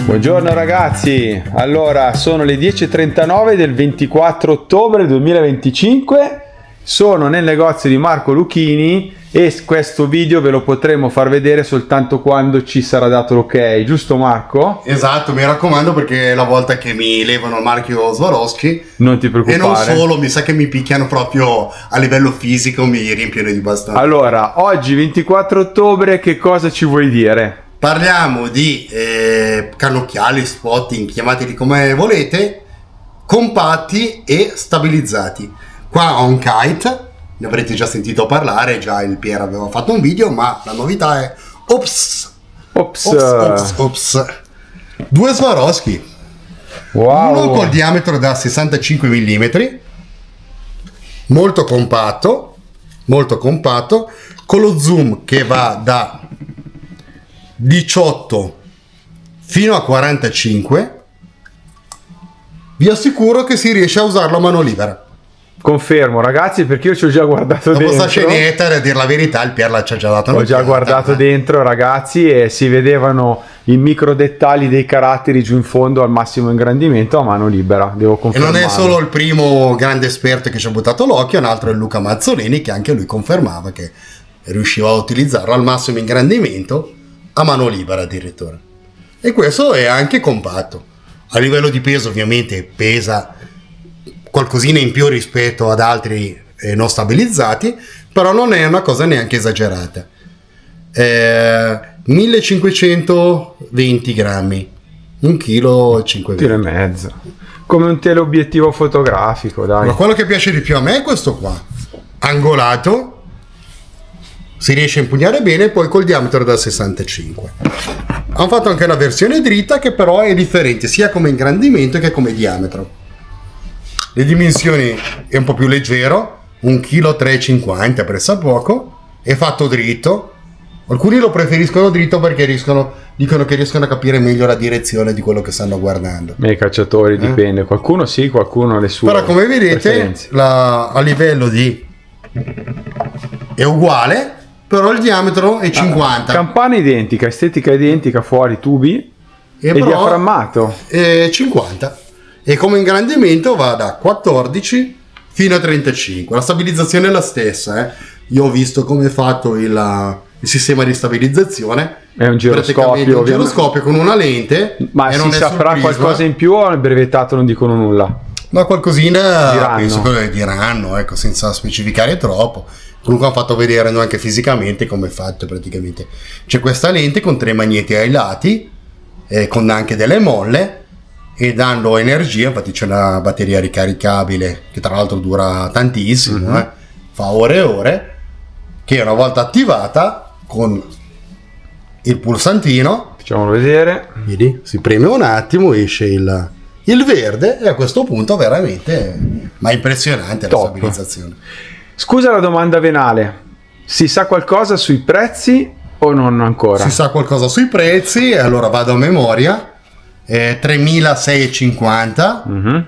Buongiorno ragazzi, allora sono le 10:39 del 24 ottobre 2025, sono nel negozio di Marco Lucchini e questo video ve lo potremo far vedere soltanto quando ci sarà dato l'ok, giusto Marco? Esatto, mi raccomando, perché è la volta che mi levano il marchio Swarovski. Non ti preoccupare. E non solo, mi sa che mi picchiano proprio a livello fisico, mi riempiono di bastoni. Allora, oggi 24 ottobre che cosa ci vuoi dire? Parliamo di cannocchiali, spotting, chiamateli come volete, compatti e stabilizzati. Qua ho un kite, ne avrete già sentito parlare, già il Pier aveva fatto un video, ma la novità è Ops. Due Swarovski. Wow. Uno col diametro da 65 mm, molto compatto, con lo zoom che va da 18 fino a 45. Vi assicuro che si riesce a usarlo a mano libera. Confermo ragazzi, perché io ci ho già guardato dopo dentro. Sta scenetta, a dire la verità, il Pier ci ha già dato Ho già guardato dentro ragazzi e si vedevano i micro dettagli dei caratteri giù in fondo al massimo ingrandimento a mano libera, devo E confermare. non è solo il primo grande esperto che ci ha buttato l'occhio, un altro è Luca Mazzolini, che anche lui confermava che riusciva a utilizzarlo al massimo ingrandimento a mano libera addirittura. E questo è anche compatto. A livello di peso ovviamente pesa qualcosina in più rispetto ad altri non stabilizzati, però non è una cosa neanche esagerata. 1520 grammi, 1,5 kg. Tiro e mezzo, come un teleobiettivo fotografico, dai. Ma quello che piace di più a me è questo qua, angolato, si riesce a impugnare bene, poi col diametro da 65. Hanno fatto anche una versione dritta che però è differente sia come ingrandimento che come diametro. Le dimensioni è un po' più leggero, 1,350 kg pressappoco, è fatto dritto. Alcuni lo preferiscono dritto perché dicono che riescono a capire meglio la direzione di quello che stanno guardando. I cacciatori dipende, qualcuno sì, qualcuno ha le sue. Però come vedete a livello di è uguale, però il diametro è 50. Campana identica, estetica identica, fuori tubi e diaframmato 50. E come ingrandimento va da 14 fino a 35. La stabilizzazione è la stessa. Io ho visto come è fatto il sistema di stabilizzazione. È un giroscopio, un giroscopio con una lente. Ma si saprà qualcosa in più o nel brevettato non dicono nulla? Ma qualcosina penso che diranno, ecco, senza specificare troppo. Comunque hanno fatto vedere anche fisicamente come è fatto praticamente. C'è questa lente con 3 magneti ai lati, con anche delle molle, e danno energia. Infatti c'è una batteria ricaricabile che tra l'altro dura tantissimo, fa ore e ore, che una volta attivata con il pulsantino, facciamolo vedere, vedi, si preme un attimo, esce il verde, e a questo punto veramente ma impressionante la stabilizzazione. Scusa la domanda venale, si sa qualcosa sui prezzi o non ancora? Si sa qualcosa sui prezzi, e allora vado a memoria. 3.650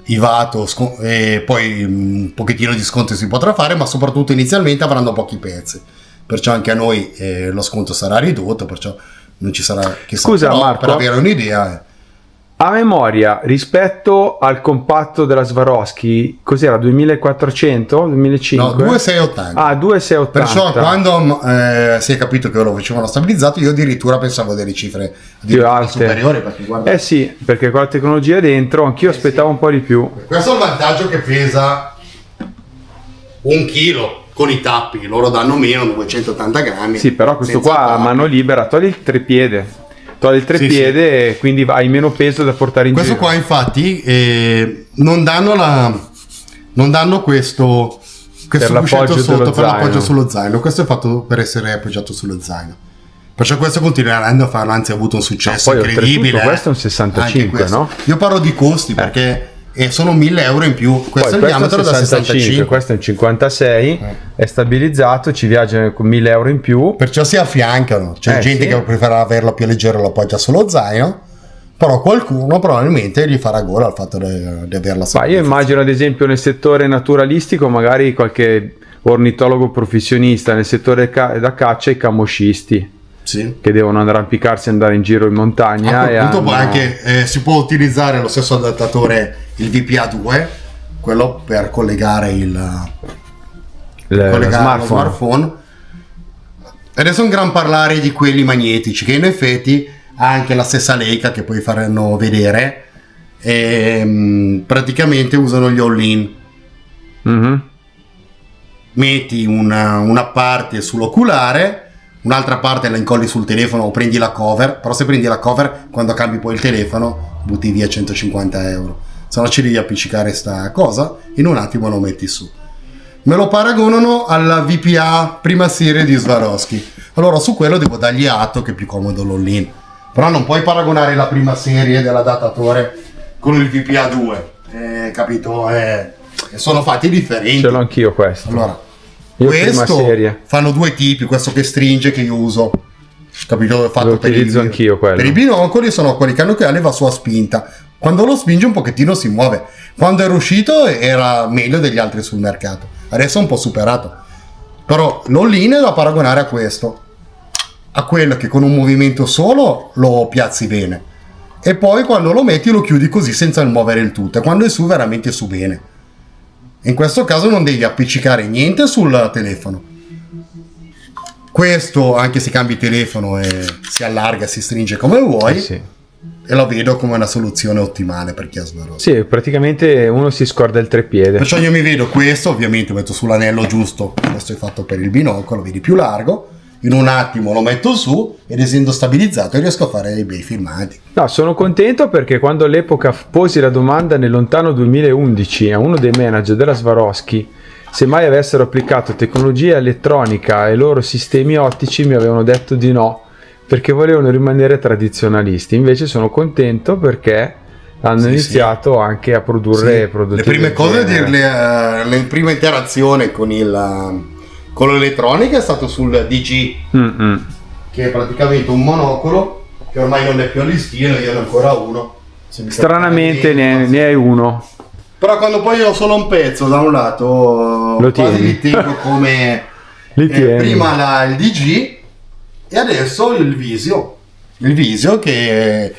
IVATO, e poi un pochettino di sconto si potrà fare, ma soprattutto inizialmente avranno pochi pezzi, perciò anche a noi lo sconto sarà ridotto, perciò non ci sarà chissà. Scusa Marco, per avere un'idea a memoria rispetto al compatto della Swarovski cos'era, 2400, 2500? No, 2680. Ah, 2680. Perciò quando si è capito che lo facevano stabilizzato, io addirittura pensavo delle cifre più alte, superiori, perché guarda, sì, perché con la tecnologia dentro anch'io aspettavo un po' di più. Questo è il vantaggio, che pesa 1 chilo con i tappi, loro danno meno, 280 grammi. Sì, però questo qua a mano libera, togli il treppiede, e quindi hai meno peso da portare in questo giro. Qua infatti non danno questo l'appoggio sotto per l'appoggio sullo zaino. Questo è fatto per essere appoggiato sullo zaino, perciò questo continueranno a farlo, anzi ha avuto un successo incredibile. Questo è un 65, no? Io parlo di costi perché sono 1.000 euro in più. Questo è il diametro da 65, questo è un 56, è stabilizzato, ci viaggia con 1.000 euro in più, perciò si affiancano. C'è gente che preferisce averlo più leggero, lo appoggia sullo zaino, Però qualcuno probabilmente gli farà gola al fatto di averla Ma io immagino ad esempio nel settore naturalistico magari qualche ornitologo professionista, nel settore da caccia i camoscisti, sì, che devono arrampicarsi e andare in giro in montagna. A quel punto poi anche si può utilizzare lo stesso adattatore, il VPA2, quello per collegare lo smartphone. Adesso è un gran parlare di quelli magnetici, che in effetti ha anche la stessa Leica che poi faranno vedere, e praticamente usano gli all-in. Mm-hmm. Metti una parte sull'oculare, un'altra parte la incolli sul telefono o prendi la cover, però se prendi la cover quando cambi poi il telefono butti via 150 euro, se no ci devi appiccicare sta cosa, in un attimo lo metti su. Me lo paragonano alla VPA prima serie di Swarovski, allora su quello devo dargli atto che è più comodo l'all-in, però non puoi paragonare la prima serie dell'adattatore con il VPA 2, capito? Sono fatti differenti. Ce l'ho anch'io questo. Allora, io questo prima serie. fanno due tipi, questo che stringe che io uso, capito? Fatto lo utilizzo anch'io quello. Per i binocoli sono quelli che hanno occhiali, va su a spinta, quando lo spinge un pochettino si muove, quando era uscito era meglio degli altri sul mercato, adesso è un po' superato, però l'all-in è da paragonare a questo, a quello che con un movimento solo lo piazzi bene e poi quando lo metti lo chiudi così senza muovere il tutto, e quando è su veramente su bene. In questo caso non devi appiccicare niente sul telefono. Questo, anche se cambi telefono e si allarga, si stringe come vuoi, sì. E lo vedo come una soluzione ottimale per chi ha Swarovski. Sì, praticamente uno si scorda il trepiede. Perciò io mi vedo questo, ovviamente metto sull'anello giusto, questo è fatto per il binocolo, vedi più largo, in un attimo lo metto su ed essendo stabilizzato riesco a fare dei bei filmati. No, sono contento perché quando all'epoca posi la domanda nel lontano 2011 a uno dei manager della Swarovski se mai avessero applicato tecnologia elettronica ai loro sistemi ottici, mi avevano detto di no, perché volevano rimanere tradizionalisti. Invece sono contento perché hanno iniziato anche a produrre prodotti. Le prime cose, le prime interazioni con l'elettronica è stato sul DG, che è praticamente un monocolo che ormai non è più al listino, io ne ho ancora uno. Stranamente ne hai uno. Però quando poi ho solo un pezzo da un lato lo quasi tieni. li tengo come prima il DG e adesso il Visio che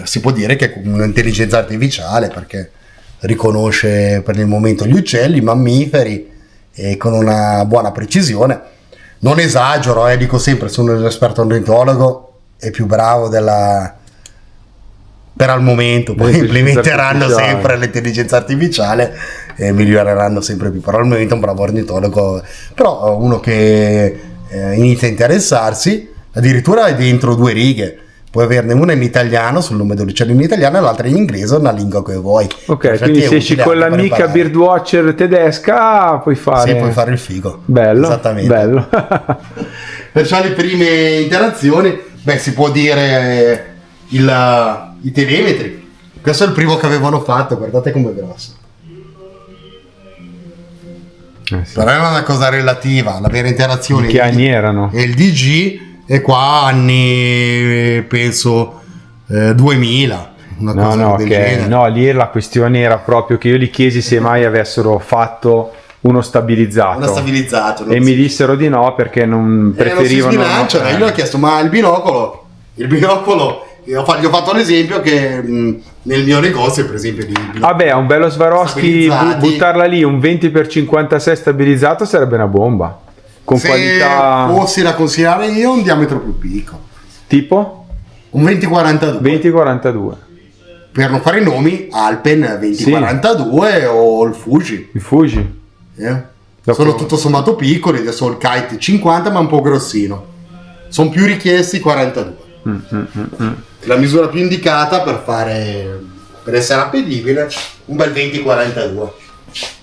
si può dire che è un'intelligenza artificiale perché riconosce per il momento gli uccelli, i mammiferi e con una buona precisione. Non esagero, dico sempre, sono l'esperto ornitologo, è più bravo per al momento, poi implementeranno sempre l'intelligenza artificiale e miglioreranno sempre più, però al momento è un bravo ornitologo, però uno che inizia a interessarsi, addirittura è dentro 2 righe, puoi averne una in italiano sul nome dell'uccello in italiano e l'altra in inglese, una lingua che vuoi. Ok, quindi se esci con l'amica birdwatcher tedesca puoi fare... Sì, puoi fare il figo. Bello, esattamente. Bello. Perciò le prime interazioni, si può dire i telemetri. Questo è il primo che avevano fatto, guardate com'è grosso. Sì. Però è una cosa relativa, l'avere interazioni. Che anni erano? E il DG è qua anni, penso, 2000. Una cosa del genere. No, lì la questione era proprio che io gli chiesi se mai avessero fatto uno stabilizzato. E mi dissero di no perché non preferivano. Non si sbilancia, io gli ho chiesto, ma il binocolo, gli ho fatto l'esempio che nel mio negozio, per esempio, di vabbè, un bello Swarovski, buttarla lì un 20x56 stabilizzato sarebbe una bomba. Con se qualità. Fossi da consigliare io un diametro più piccolo. Tipo? Un 20-42. 20-42. Per non fare i nomi, Alpen 20-42 o il Fuji. Il Fuji. Sono tutto sommato piccoli, adesso il Kite 50 ma un po' grossino. Sono più richiesti 42. La misura più indicata per essere appetibile, un bel 20-42.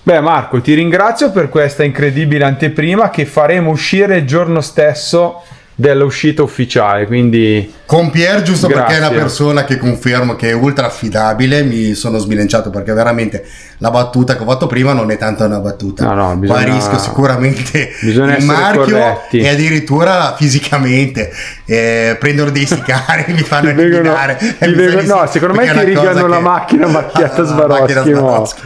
Beh Marco, ti ringrazio per questa incredibile anteprima che faremo uscire il giorno stesso dell'uscita ufficiale, quindi con Pier, giusto grazie. perché è una persona che confermo che è ultra affidabile, mi sono sbilanciato perché veramente la battuta che ho fatto prima non è tanto una battuta. No, bisogna, ma rischio sicuramente bisogna il marchio corretti. e addirittura fisicamente prendono dei sicari mi fanno eliminare. No, secondo me ti rigano la macchina macchiata Swarovski.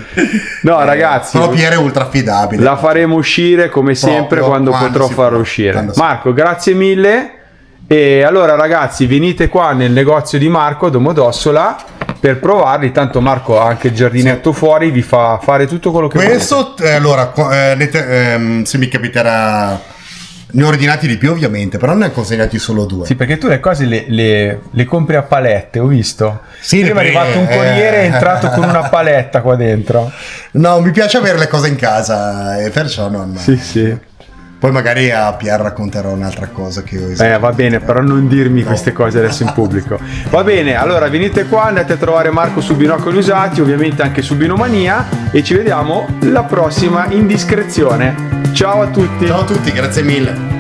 No, ragazzi, però Pier è ultra affidabile, la faremo uscire come sempre quando potrò farla uscire. Marco, grazie mille. E allora ragazzi, venite qua nel negozio di Marco a Domodossola per provarli, tanto Marco ha anche il giardinetto fuori, vi fa fare tutto quello che questo allora se mi capiterà, ne ho ordinati di più ovviamente, però ne ho consegnati solo 2. Sì, perché tu le cose le compri a palette, ho visto. Sì, prima è arrivato un corriere, è entrato con una paletta qua dentro. No, mi piace avere le cose in casa e perciò non. Sì. Poi magari a Pier racconterò un'altra cosa che ho va bene, però non dirmi queste cose adesso in pubblico. Va bene, allora venite qua, andate a trovare Marco su Binocoli Usati, ovviamente anche su Binomania, e ci vediamo la prossima indiscrezione. Ciao a tutti. Ciao a tutti, grazie mille.